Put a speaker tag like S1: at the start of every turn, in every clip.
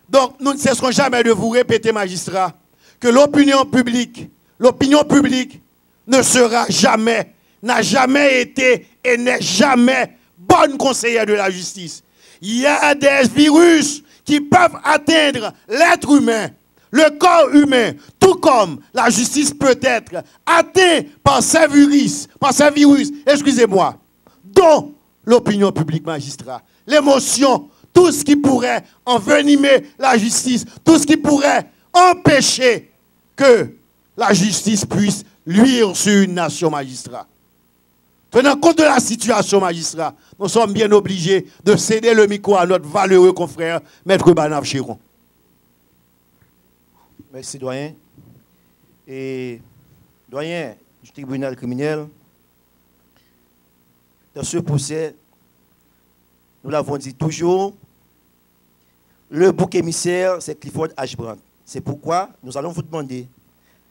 S1: Donc, nous ne cesserons jamais de vous répéter, magistrats, que l'opinion publique ne sera jamais, n'a jamais été et n'est jamais bonne conseillère de la justice. Il y a des virus qui peuvent atteindre l'être humain, le corps humain, tout comme la justice peut être atteinte par ces virus, excusez-moi, dont l'opinion publique, magistrat, l'émotion, tout ce qui pourrait envenimer la justice, tout ce qui pourrait empêcher que la justice puisse luire sur une nation, magistrat. Tenant compte de la situation, magistrat, nous sommes bien obligés de céder le micro à notre valeureux confrère, Maître Banav Chéron.
S2: Merci, doyen. Et, doyen du tribunal criminel, dans ce procès, nous l'avons dit toujours, le bouc émissaire, c'est Clifford Ashbrand. C'est pourquoi nous allons vous demander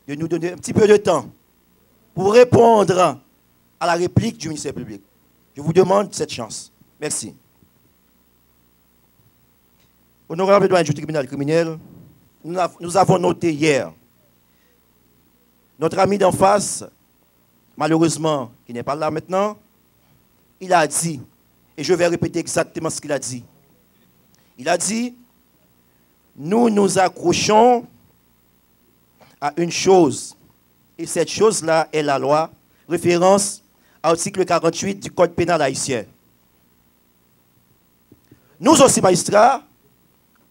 S2: de nous donner un petit peu de temps pour répondre à la réplique du ministère public. Je vous demande cette chance. Merci. Honorable doyen du tribunal criminel, nous avons noté hier notre ami d'en face, malheureusement, qui n'est pas là maintenant, il a dit, et je vais répéter exactement ce qu'il a dit. Il a dit, nous nous accrochons à une chose, et cette chose-là est la loi, référence à l'article 48 du Code pénal haïtien. Nous aussi, magistrats,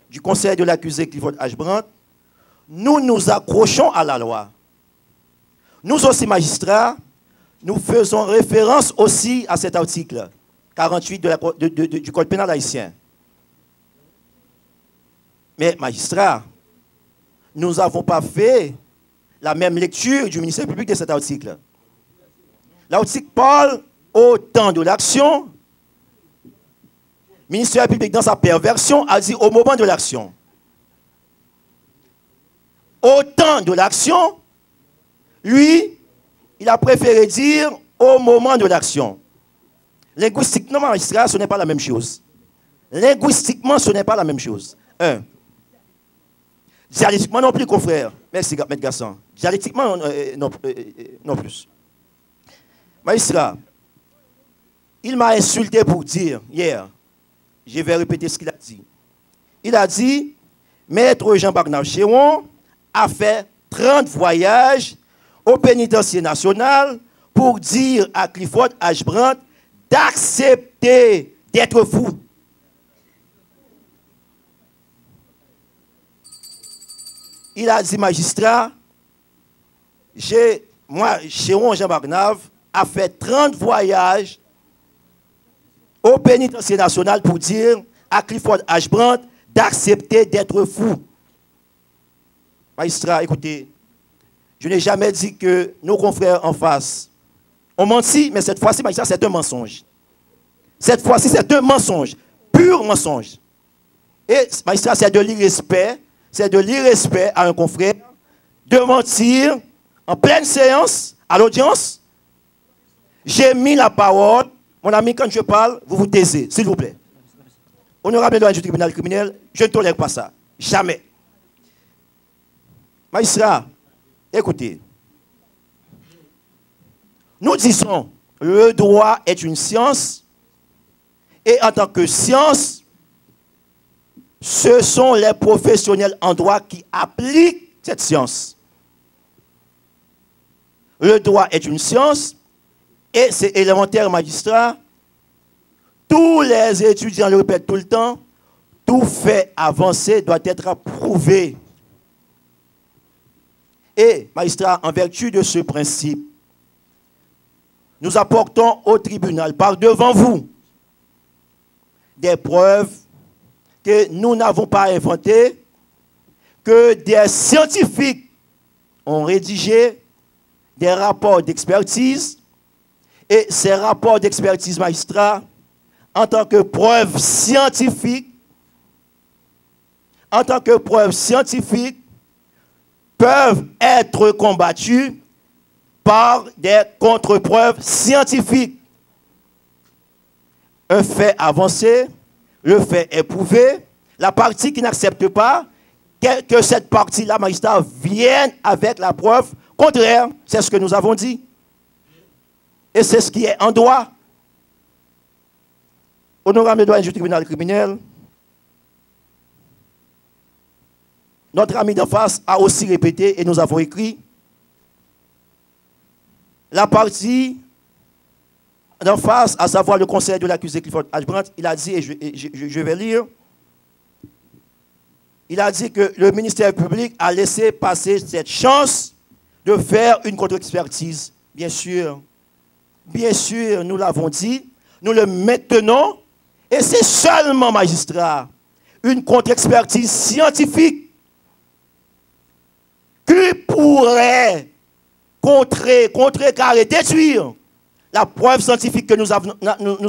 S2: du conseil de l'accusé Clifford Ashbrand, nous nous accrochons à la loi. Nous aussi, magistrats, nous faisons référence aussi à cet article 48 du Code pénal haïtien. Mais, magistrats, nous n'avons pas fait la même lecture du ministère public de cet article. L'article parle au temps de l'action. Le ministère public, dans sa perversion, a dit au moment de l'action. Au temps de l'action, lui, il a préféré dire au moment de l'action. Linguistiquement, magistrat, ce n'est pas la même chose. Linguistiquement, ce n'est pas la même chose. Dialectiquement non plus, confrère. Merci, Maître Gasson. Dialectiquement, non plus. Magistrat, il m'a insulté pour dire hier, je vais répéter ce qu'il a dit. Il a dit, Maître Jean-Bernard Chéron a fait 30 voyages au pénitencier national pour dire à Clifford Ashbrand d'accepter d'être fou. Il a dit, magistrat, moi, Chéron Jean-Bernard, a fait 30 voyages au pénitencier national pour dire à Clifford Ashbrand d'accepter d'être fou. Magistrat, écoutez, je n'ai jamais dit que nos confrères en face ont menti, mais cette fois-ci, magistrat, c'est un mensonge. Cette fois-ci, c'est un mensonge, pur mensonge. Et, magistrat, c'est de l'irrespect à un confrère de mentir en pleine séance, à l'audience. J'ai mis la parole. Mon ami, quand je parle, vous vous taisez, s'il vous plaît. Honorable doyen du tribunal criminel, je ne tolère pas ça. Jamais. Magistrat, écoutez. Nous disons, le droit est une science, et en tant que science, ce sont les professionnels en droit qui appliquent cette science. Le droit est une science, et c'est élémentaire, magistrat. Tous les étudiants le répètent tout le temps, tout fait avancer doit être prouvé. Et, magistrat, en vertu de ce principe, nous apportons au tribunal, par devant vous, des preuves que nous n'avons pas inventées, que des scientifiques ont rédigé des rapports d'expertise, et ces rapports d'expertise, magistrat, en tant que preuve scientifique, peuvent être combattus par des contre-preuves scientifiques. Un fait avancé, le fait est prouvé, la partie qui n'accepte pas que cette partie-là, magistrat, vienne avec la preuve contraire. C'est ce que nous avons dit. Et c'est ce qui est en droit. Honorable doyen du tribunal criminel, notre ami d'en face a aussi répété, et nous avons écrit, la partie d'en face, à savoir le conseil de l'accusé Clifford Ashbrandt, il a dit, et je vais lire, il a dit que le ministère public a laissé passer cette chance de faire une contre-expertise. Bien sûr, nous l'avons dit, nous le maintenons, et c'est seulement, magistrat, une contre-expertise scientifique qui pourrait contrecarrer, détruire la preuve scientifique que nous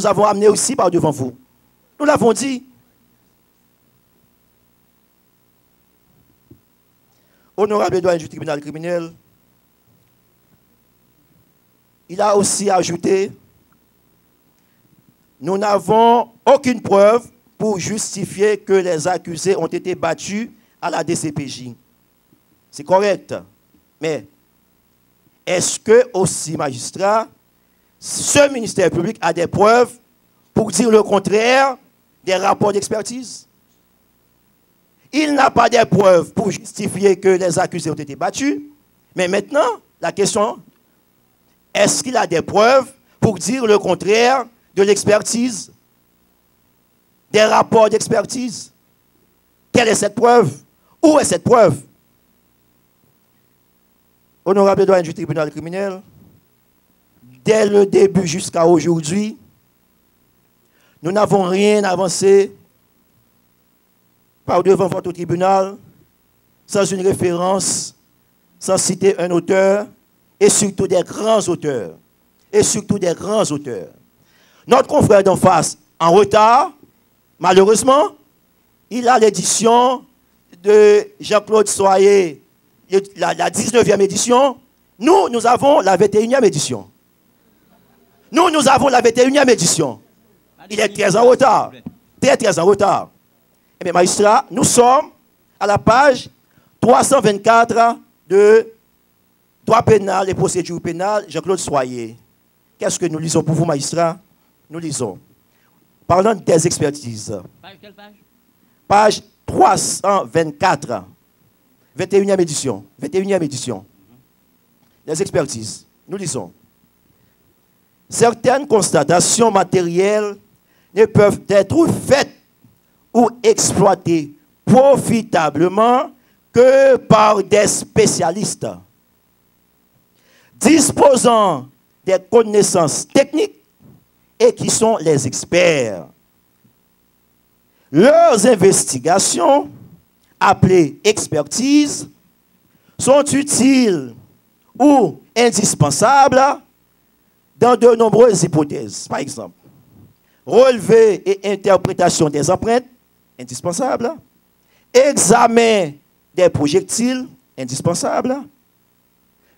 S2: avons amenée aussi par devant vous. Nous l'avons dit. Honorable doyen du tribunal criminel, il a aussi ajouté, nous n'avons aucune preuve pour justifier que les accusés ont été battus à la DCPJ. C'est correct. Mais est-ce que aussi, magistrat, ce ministère public a des preuves pour dire le contraire des rapports d'expertise? Il n'a pas de preuves pour justifier que les accusés ont été battus. Mais maintenant, la question, est-ce qu'il a des preuves pour dire le contraire de l'expertise, des rapports d'expertise? Quelle est cette preuve? Où est cette preuve? Honorable doyen du tribunal criminel, dès le début jusqu'à aujourd'hui, nous n'avons rien avancé par devant votre tribunal sans une référence, sans citer un auteur, et surtout des grands auteurs. Notre confrère d'en face, en retard, malheureusement, il a l'édition de Jean-Claude Soyer, la 19e édition. Nous avons la 21e édition. Nous avons la 21e édition. Il est très en retard. Très en retard. Eh bien, magistrat, nous sommes à la page 324 de droit pénal et procédure pénale, Jean-Claude Soyer. Qu'est-ce que nous lisons pour vous, magistrat? Nous lisons. Parlons des expertises.
S3: Quelle page?
S2: Page 324. 21e édition. 21e édition. Les expertises. Nous lisons. Certaines constatations matérielles ne peuvent être faites ou exploitées profitablement que par des spécialistes disposant des connaissances techniques et qui sont les experts. Leurs investigations, appelées expertises, sont utiles ou indispensables dans de nombreuses hypothèses. Par exemple, relevé et interprétation des empreintes, indispensable. Examen des projectiles, indispensable.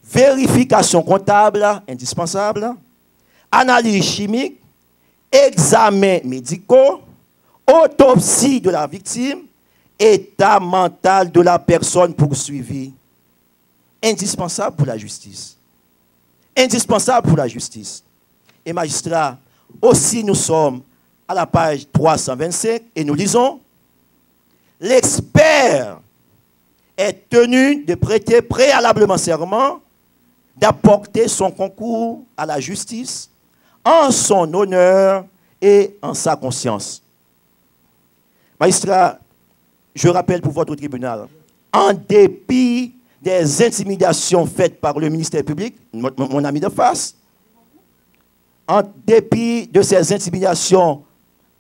S2: Vérification comptable, indispensable. Analyse chimique, examen médicaux, autopsie de la victime, état mental de la personne poursuivie. Indispensable pour la justice. Indispensable pour la justice. Et magistrat, aussi nous sommes à la page 325 et nous lisons: l'expert est tenu de prêter préalablement serment d'apporter son concours à la justice en son honneur et en sa conscience. Magistrat, je rappelle pour votre tribunal, en dépit des intimidations faites par le ministère public, mon ami de face, en dépit de ces intimidations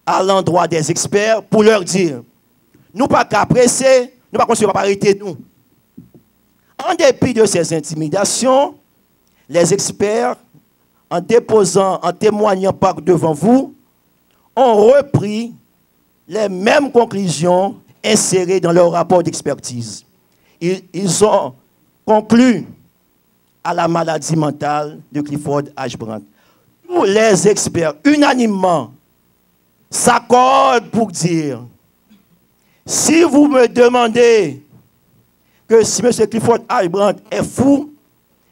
S2: à l'endroit des experts, pour leur dire, nous pas qu'à presser, nous pas qu'on arrêter nous. En dépit de ces intimidations, les experts, en déposant, en témoignant par devant vous, ont repris les mêmes conclusions insérées dans leur rapport d'expertise. Ils ont conclu à la maladie mentale de Clifford Ashbrandt. Tous les experts, unanimement, s'accordent pour dire Si vous me demandez que si M. Clifford H. est fou,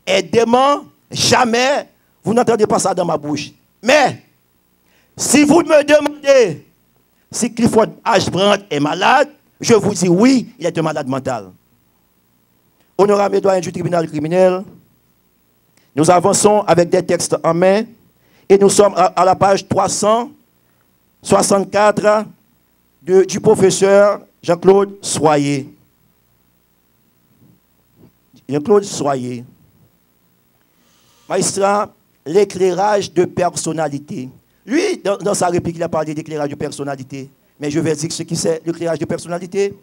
S2: est dément, jamais vous n'entendez pas ça dans ma bouche. Mais, si vous me demandez si Clifford H. est malade, je vous dis oui, il est un malade mental. Honorable doyen du tribunal criminel, nous avançons avec des textes en main et nous sommes à la page 364 du professeur Jean-Claude Soyer. Jean-Claude Soyer. Magistrat, l'éclairage de personnalité. Lui, dans sa réplique, il a parlé d'éclairage de personnalité. Mais je vais dire ce qui c'est l'éclairage de personnalité.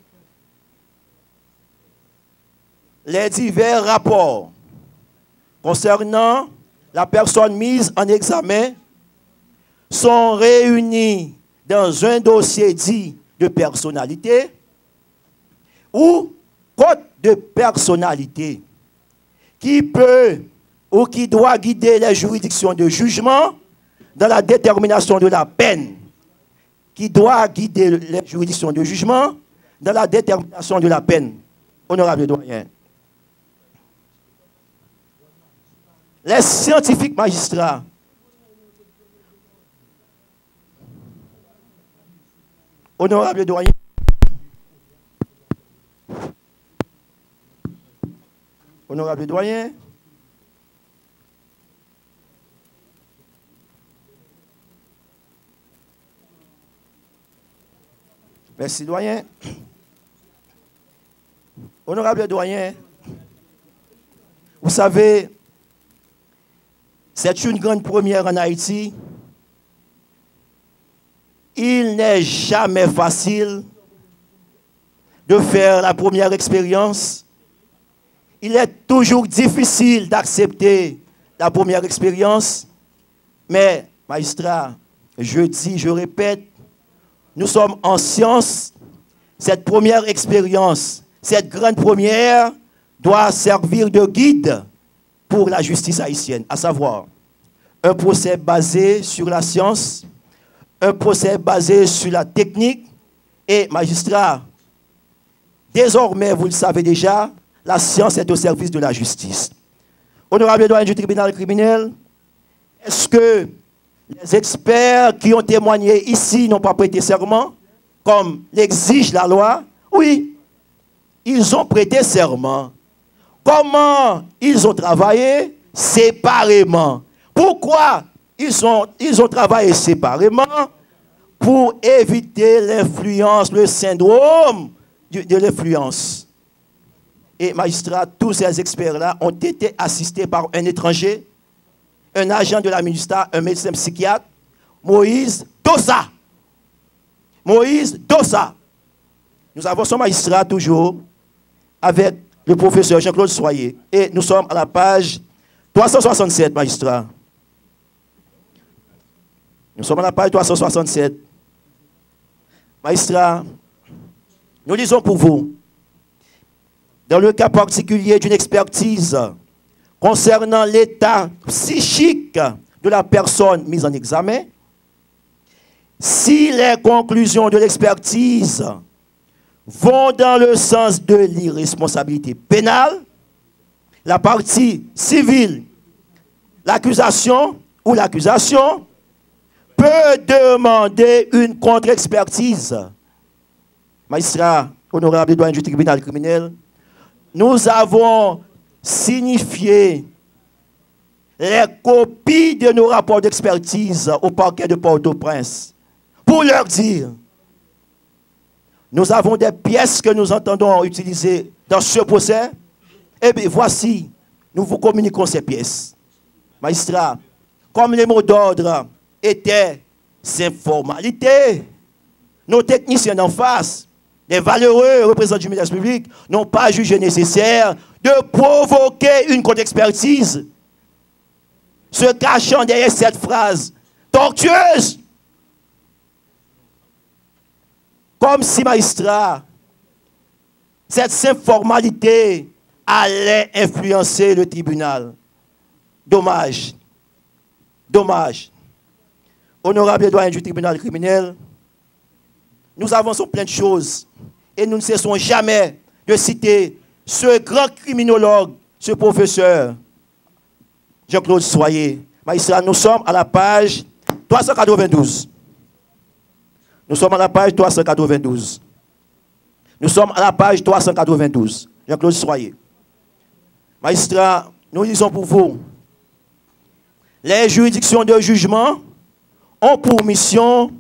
S2: Les divers rapports concernant la personne mise en examen sont réunis dans un dossier dit de personnalité ou code de personnalité qui peut ou qui doit guider les juridictions de jugement dans la détermination de la peine, qui doit guider les juridictions de jugement dans la détermination de la peine. Honorable doyen. Les scientifiques magistrats honorable doyen. Honorable doyen. Merci, doyen. Honorable doyen, vous savez, c'est une grande première en Haïti. Il n'est jamais facile de faire la première expérience. Il est toujours difficile d'accepter la première expérience. Mais, magistrat, je dis, je répète, nous sommes en science. Cette première expérience, cette grande première, doit servir de guide pour la justice haïtienne, à savoir un procès basé sur la science, un procès basé sur la technique et magistrat. Désormais, vous le savez déjà, la science est au service de la justice. Honorable doyen du tribunal criminel, est-ce que les experts qui ont témoigné ici n'ont pas prêté serment, comme l'exige la loi? Oui, ils ont prêté serment. Comment ils ont travaillé? Séparément. Pourquoi ils ont travaillé séparément? Pour éviter l'influence, le syndrome de l'influence. Et magistrat, tous ces experts-là ont été assistés par un étranger, un agent de la ministère, un médecin psychiatre, Moïse Dossa. Moïse Dossa. Nous avons son magistrat toujours avec le professeur Jean-Claude Soyer. Et nous sommes à la page 367, magistrat. Nous sommes à la page 367. Magistrat, nous lisons pour vous, dans le cas particulier d'une expertise concernant l'état psychique de la personne mise en examen, si les conclusions de l'expertise vont dans le sens de l'irresponsabilité pénale, la partie civile, l'accusation ou l'accusation peut demander une contre-expertise. Magistrat, honorable doyen du tribunal criminel, nous avons signifié les copies de nos rapports d'expertise au parquet de Port-au-Prince pour leur dire, nous avons des pièces que nous entendons utiliser dans ce procès. Eh bien, voici, nous vous communiquons ces pièces. Magistrat, comme les mots d'ordre étaient ces formalités, nos techniciens en face, les valeureux représentants du ministère public, n'ont pas jugé nécessaire de provoquer une contre-expertise, se cachant derrière cette phrase tortueuse. Comme si, magistrat, cette simple formalité allait influencer le tribunal. Dommage. Dommage. Honorable doyen du tribunal criminel, nous avançons plein de choses et nous ne cessons jamais de citer ce grand criminologue, ce professeur, Jean-Claude Soyer. Magistrat, nous sommes à la page 392. Nous sommes à la page 392. Nous sommes à la page 392. Jean-Claude Soyer. Magistrat, nous lisons pour vous. Les juridictions de jugement ont pour mission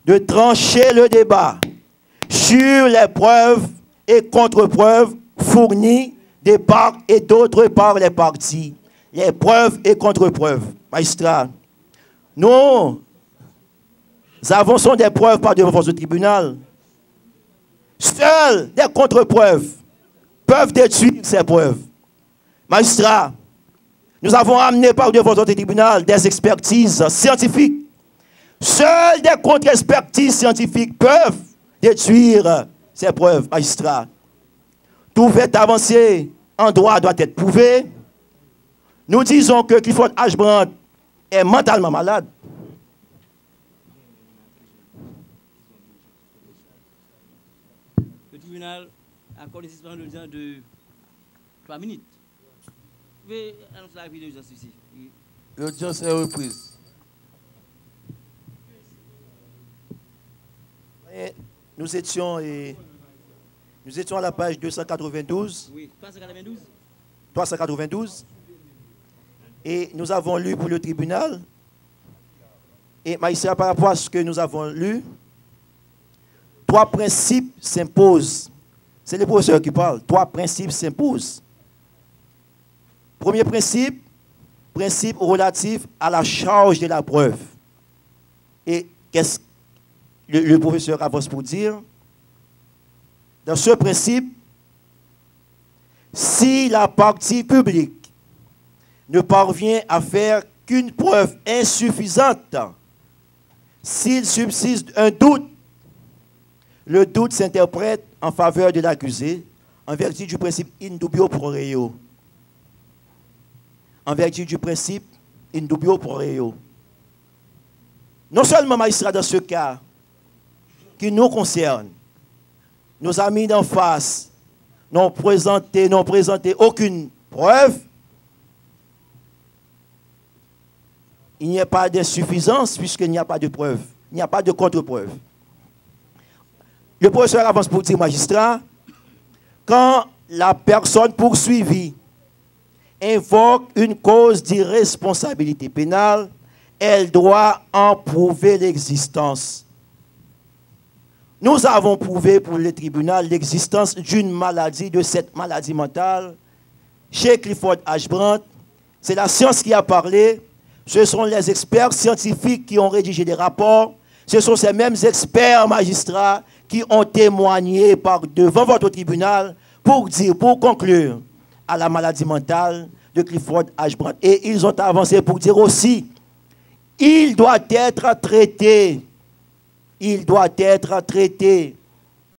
S2: de trancher le débat sur les preuves et contre-preuves fournies des parts et d'autres par les parties. Les preuves et contre-preuves. Magistrat, nous avançons des preuves par devant votre tribunal. Seules des contre-preuves peuvent détruire ces preuves. Magistrat, nous avons amené par devant votre tribunal des expertises scientifiques. Seules des contre-expertises scientifiques peuvent détruire ces preuves. Magistrat, tout fait avancé en droit doit être prouvé. Nous disons que Clifford Ashbrand est mentalement malade.
S3: Le tribunal accorde une suspension de 3 minutes. Vous pouvez annoncer la vie de l'audience ici.
S4: L'audience est reprise.
S2: Nous étions à la page 292.
S3: Oui, 392.
S2: 392. Et nous avons lu pour le tribunal. Et magistrat, par rapport à ce que nous avons lu, 3 principes s'imposent. C'est le professeur qui parle. 3 principes s'imposent. Premier principe, principe relatif à la charge de la preuve. Et qu'est-ce que le professeur avance pour dire? Dans ce principe, si la partie publique ne parvient à faire qu'une preuve insuffisante, s'il subsiste un doute, le doute s'interprète en faveur de l'accusé en vertu du principe in dubio pro reo. En vertu du principe in dubio pro reo. Non seulement, magistrat, dans ce cas qui nous concerne, nos amis d'en face n'ont présenté aucune preuve, il n'y a pas d'insuffisance puisqu'il n'y a pas de preuve. Il n'y a pas de contre-preuve. Le professeur avance pour dire, magistrat, quand la personne poursuivie invoque une cause d'irresponsabilité pénale, elle doit en prouver l'existence. Nous avons prouvé pour le tribunal l'existence d'une maladie, de cette maladie mentale. Chez Clifford Ashbrand, c'est la science qui a parlé. Ce sont les experts scientifiques qui ont rédigé des rapports. Ce sont ces mêmes experts magistrats qui ont témoigné devant votre tribunal pour conclure à la maladie mentale de Clifford Ashbrand. Et ils ont avancé pour dire aussi, il doit être traité. Il doit être traité